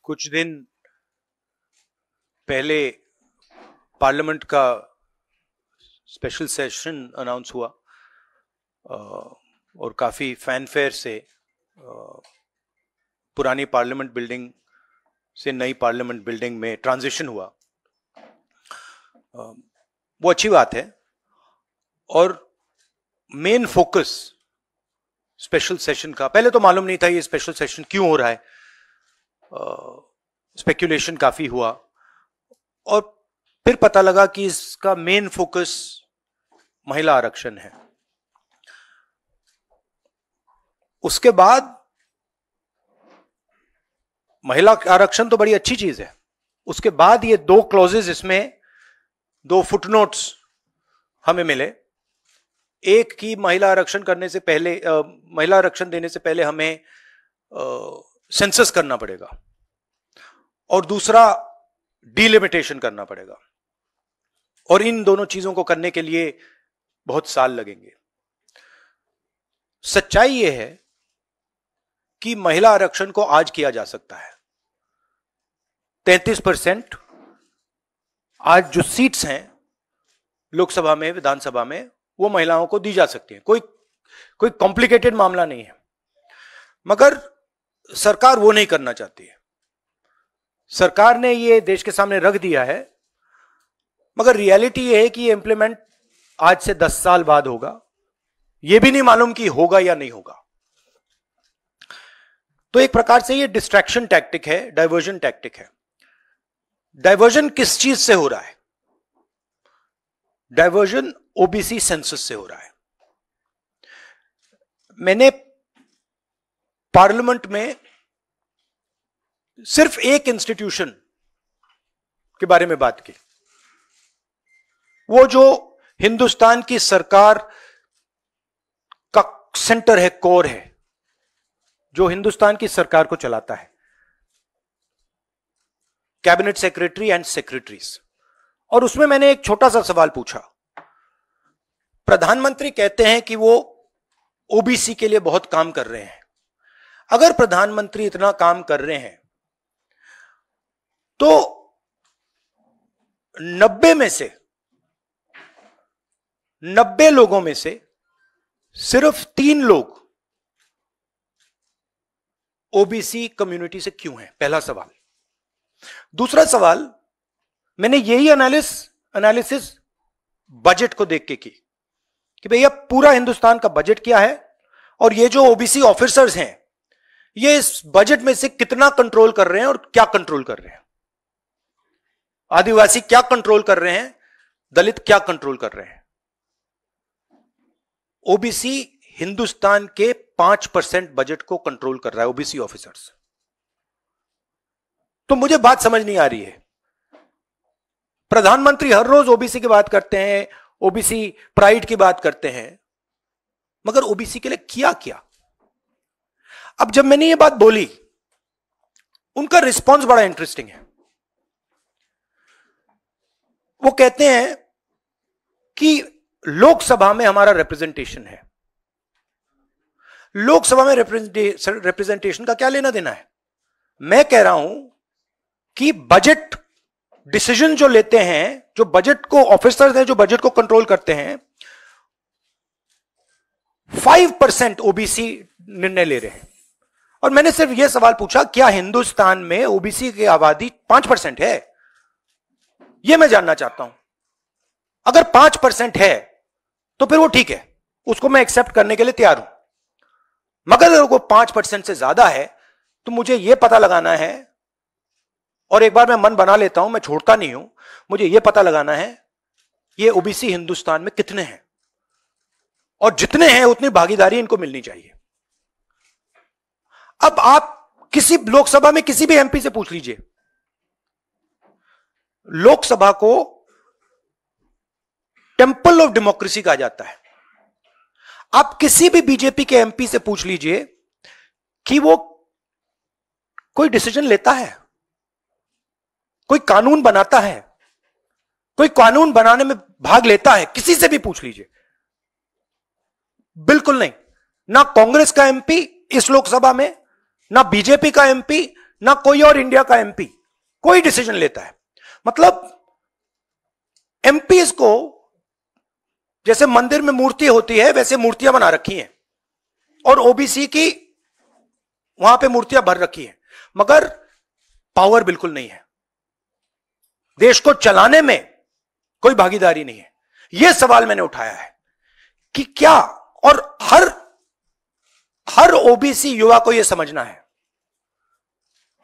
कुछ दिन पहले पार्लियामेंट का स्पेशल सेशन अनाउंस हुआ और काफ़ी फैनफेयर से पुरानी पार्लियामेंट बिल्डिंग से नई पार्लियामेंट बिल्डिंग में ट्रांजिशन हुआ। वो अच्छी बात है और मेन फोकस स्पेशल सेशन का, पहले तो मालूम नहीं था ये स्पेशल सेशन क्यों हो रहा है, स्पेक्यूलेशन काफी हुआ और फिर पता लगा कि इसका मेन फोकस महिला आरक्षण है। उसके बाद महिला आरक्षण तो बड़ी अच्छी चीज है, उसके बाद ये दो क्लॉजेस, इसमें दो फुटनोट्स हमें मिले। एक की महिला आरक्षण करने से पहले, महिला आरक्षण देने से पहले हमें सेंसस करना पड़ेगा और दूसरा डिलिमिटेशन करना पड़ेगा, और इन दोनों चीजों को करने के लिए बहुत साल लगेंगे। सच्चाई यह है कि महिला आरक्षण को आज किया जा सकता है। 33% आज जो सीट्स हैं लोकसभा में, विधानसभा में, वो महिलाओं को दी जा सकती है। कोई कॉम्प्लिकेटेड मामला नहीं है, मगर सरकार वो नहीं करना चाहती है। सरकार ने ये देश के सामने रख दिया है, मगर रियलिटी ये है कि ये इंप्लीमेंट आज से 10 साल बाद होगा। ये भी नहीं मालूम कि होगा या नहीं होगा। तो एक प्रकार से ये डिस्ट्रैक्शन टैक्टिक है, डाइवर्जन टैक्टिक है। डाइवर्जन किस चीज से हो रहा है? डाइवर्जन ओबीसी सेंसस से हो रहा है। मैंने पार्लियामेंट में सिर्फ एक इंस्टीट्यूशन के बारे में बात की, वो जो हिंदुस्तान की सरकार का सेंटर है, कोर है, जो हिंदुस्तान की सरकार को चलाता है, कैबिनेट सेक्रेटरी एंड सेक्रेटरीज। और उसमें मैंने एक छोटा सा सवाल पूछा। प्रधानमंत्री कहते हैं कि वो ओबीसी के लिए बहुत काम कर रहे हैं। अगर प्रधानमंत्री इतना काम कर रहे हैं तो 90 लोगों में से सिर्फ 3 लोग ओबीसी कम्युनिटी से क्यों हैं? पहला सवाल। दूसरा सवाल, मैंने यही एनालिसिस बजट को देख के की कि भैया पूरा हिंदुस्तान का बजट क्या है और ये जो ओबीसी ऑफिसर्स हैं ये इस बजट में से कितना कंट्रोल कर रहे हैं और क्या कंट्रोल कर रहे हैं। आदिवासी क्या कंट्रोल कर रहे हैं, दलित क्या कंट्रोल कर रहे हैं। ओबीसी हिंदुस्तान के 5% बजट को कंट्रोल कर रहा है, ओबीसी ऑफिसर्स। तो मुझे बात समझ नहीं आ रही है। प्रधानमंत्री हर रोज ओबीसी की बात करते हैं, ओबीसी प्राइड की बात करते हैं, मगर ओबीसी के लिए किया क्या? अब जब मैंने ये बात बोली, उनका रिस्पॉन्स बड़ा इंटरेस्टिंग है। वो कहते हैं कि लोकसभा में हमारा रिप्रेजेंटेशन है। लोकसभा में रिप्रेजेंटेशन का क्या लेना देना है? मैं कह रहा हूं कि बजट डिसीजन जो लेते हैं, जो बजट को ऑफिसर्स हैं, जो बजट को कंट्रोल करते हैं, 5% ओबीसी निर्णय ले रहे हैं। और मैंने सिर्फ यह सवाल पूछा, क्या हिंदुस्तान में ओबीसी की आबादी 5% है? यह मैं जानना चाहता हूं। अगर 5% है तो फिर वो ठीक है, उसको मैं एक्सेप्ट करने के लिए तैयार हूं। मगर अगर वो 5% से ज्यादा है तो मुझे यह पता लगाना है, और एक बार मैं मन बना लेता हूं, मैं छोड़ता नहीं हूं, मुझे यह पता लगाना है ये ओबीसी हिंदुस्तान में कितने हैं, और जितने हैं उतनी भागीदारी इनको मिलनी चाहिए। अब आप किसी लोकसभा में किसी भी एमपी से पूछ लीजिए, लोकसभा को टेंपल ऑफ डेमोक्रेसी कहा जाता है। आप किसी भी बीजेपी के एमपी से पूछ लीजिए कि वो कोई डिसीजन लेता है, कोई कानून बनाता है, कोई कानून बनाने में भाग लेता है, किसी से भी पूछ लीजिए। बिल्कुल नहीं। ना कांग्रेस का एमपी इस लोकसभा में, ना बीजेपी का एमपी, ना कोई और इंडिया का एमपी कोई डिसीजन लेता है। मतलब एमपीज को जैसे मंदिर में मूर्ति होती है वैसे मूर्तियां बना रखी हैं और ओबीसी की वहां पे मूर्तियां भर रखी हैं, मगर पावर बिल्कुल नहीं है, देश को चलाने में कोई भागीदारी नहीं है। यह सवाल मैंने उठाया है कि क्या, और हर ओबीसी युवा को यह समझना है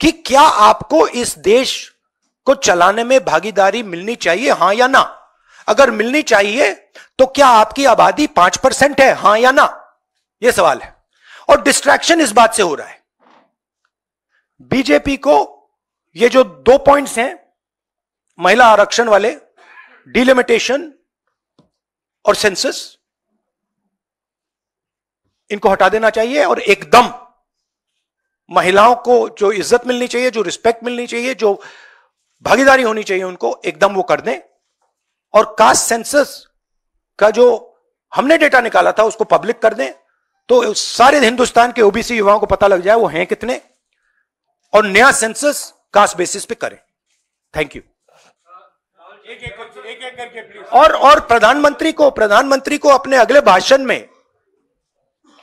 कि क्या आपको इस देश को चलाने में भागीदारी मिलनी चाहिए, हां या ना? अगर मिलनी चाहिए तो क्या आपकी आबादी 5% है, हां या ना? यह सवाल है। और डिस्ट्रैक्शन इस बात से हो रहा है, बीजेपी को ये जो 2 पॉइंट्स हैं, महिला आरक्षण वाले, डिलिमिटेशन और सेंसस, इनको हटा देना चाहिए और एकदम महिलाओं को जो इज्जत मिलनी चाहिए, जो रिस्पेक्ट मिलनी चाहिए, जो भागीदारी होनी चाहिए, उनको एकदम वो कर दें। और कास्ट सेंसस का जो हमने डेटा निकाला था उसको पब्लिक कर दें, तो सारे हिंदुस्तान के ओबीसी युवाओं को पता लग जाए वो हैं कितने, और नया सेंसस कास्ट बेसिस पे करें। Thank you. और प्रधानमंत्री को अपने अगले भाषण में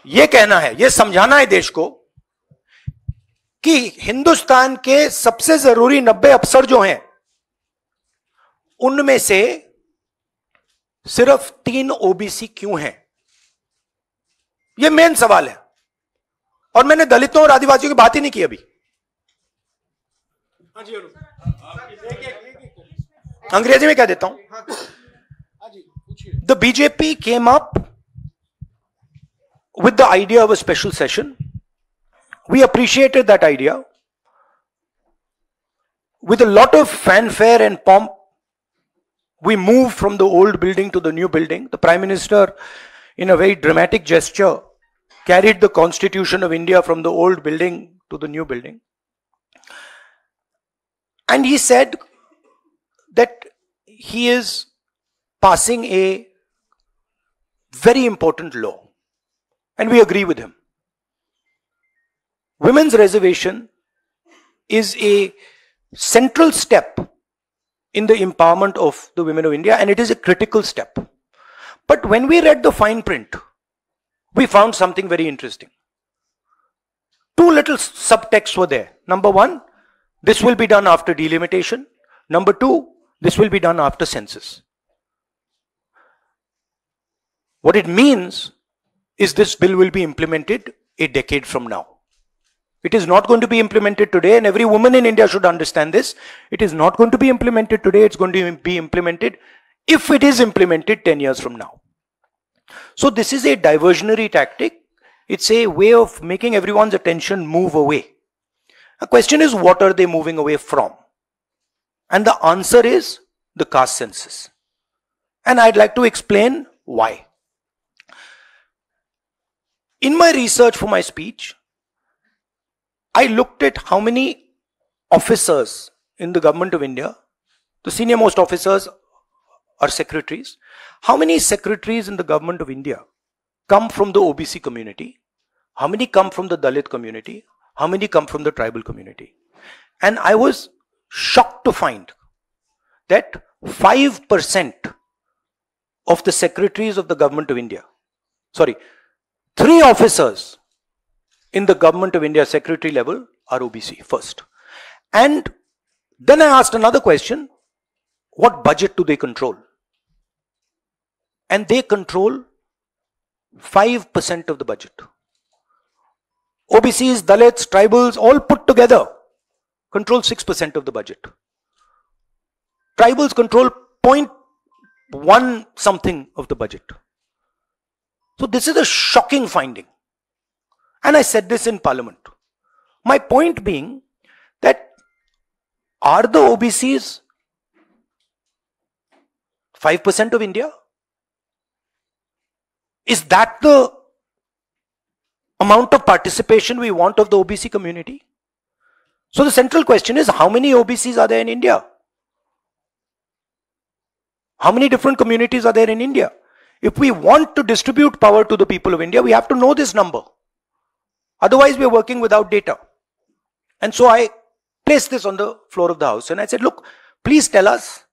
यह कहना है, यह समझाना है देश को कि हिंदुस्तान के सबसे जरूरी 90 अफसर जो हैं उनमें से सिर्फ 3 ओबीसी क्यों हैं? यह मेन सवाल है। और मैंने दलितों और आदिवासियों की बात ही नहीं की अभी। अंग्रेजी में कह देता हूं। The BJP came up with the idea of a special session. We appreciated that idea. With a lot of fanfare and pomp, we moved from the old building to the new building. The Prime Minister, in a very dramatic gesture, carried the Constitution of India from the old building to the new building. And he said that he is passing a very important law. And we agree with him. Women's reservation is a central step in the empowerment of the women of India, and it is a critical step. But when we read the fine print, we found something very interesting. 2 little subtexts were there. Number 1, this will be done after delimitation. Number 2, this will be done after census. What it means is this bill will be implemented a decade from now. It is not going to be implemented today, and every woman in India should understand this. It is not going to be implemented today, it's going to be implemented, if it is implemented, 10 years from now. So this is a diversionary tactic. It's a way of making everyone's attention move away. The question is, what are they moving away from? And the answer is the caste census. And I'd like to explain why. In my research for my speech, I looked at how many officers in the government of India, the senior most officers are secretaries. How many secretaries in the government of India come from the OBC community? How many come from the Dalit community? How many come from the tribal community? And I was shocked to find that 5% of the secretaries of the government of India, 3 officers in the government of India secretary level are OBC first. And then I asked another question, what budget do they control? And they control 5% of the budget. OBCs, Dalits, tribals, all put together control 6% of the budget. Tribals control 0.1 something of the budget. So this is a shocking finding. And I said this in Parliament. My point being that are the OBCs 5% of India? Is that the amount of participation we want of the OBC community? So the central question is, how many OBCs are there in India? How many different communities are there in India? If we want to distribute power to the people of India, we have to know this number. Otherwise, we are working without data. And so I placed this on the floor of the house and I said, look, please tell us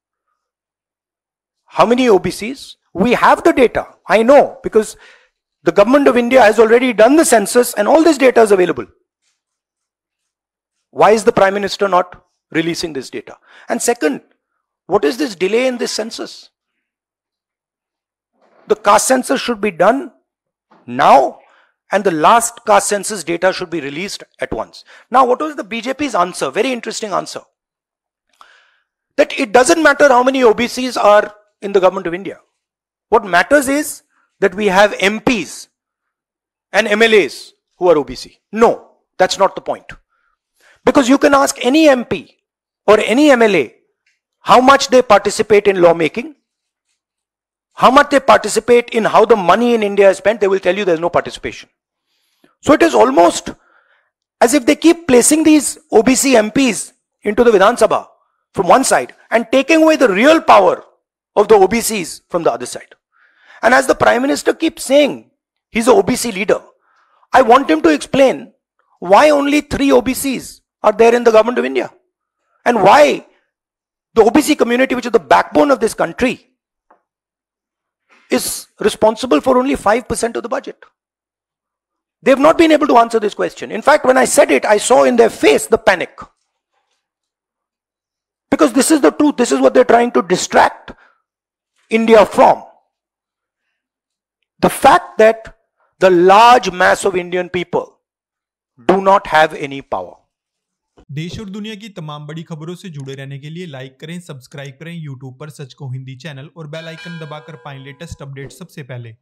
how many OBCs. We have the data. I know, because the government of India has already done the census and all this data is available. Why is the Prime Minister not releasing this data? And second, what is this delay in this census? The caste census should be done now and the last caste census data should be released at once. Now, what was the BJP's answer? Very interesting answer. That it doesn't matter how many OBCs are in the government of India. What matters is that we have MPs and MLAs who are OBC. No, that's not the point. Because you can ask any MP or any MLA how much they participate in lawmaking, how much they participate in how the money in India is spent, they will tell you there's no participation. So it is almost as if they keep placing these OBC MPs into the Vidhan Sabha from one side and taking away the real power of the OBCs from the other side. And as the Prime Minister keeps saying he's an OBC leader, I want him to explain why only 3 OBCs are there in the government of India and why the OBC community, which is the backbone of this country, is responsible for only 5% of the budget. They have not been able to answer this question. In fact, when I said it, I saw in their face the panic. Because this is the truth. This is what they're trying to distract India from. The fact that the large mass of Indian people do not have any power. देश और दुनिया की तमाम बड़ी खबरों से जुड़े रहने के लिए लाइक करें, सब्सक्राइब करें YouTube पर सच को हिंदी चैनल और बेल आइकन दबाकर पाएं लेटेस्ट अपडेट सबसे पहले।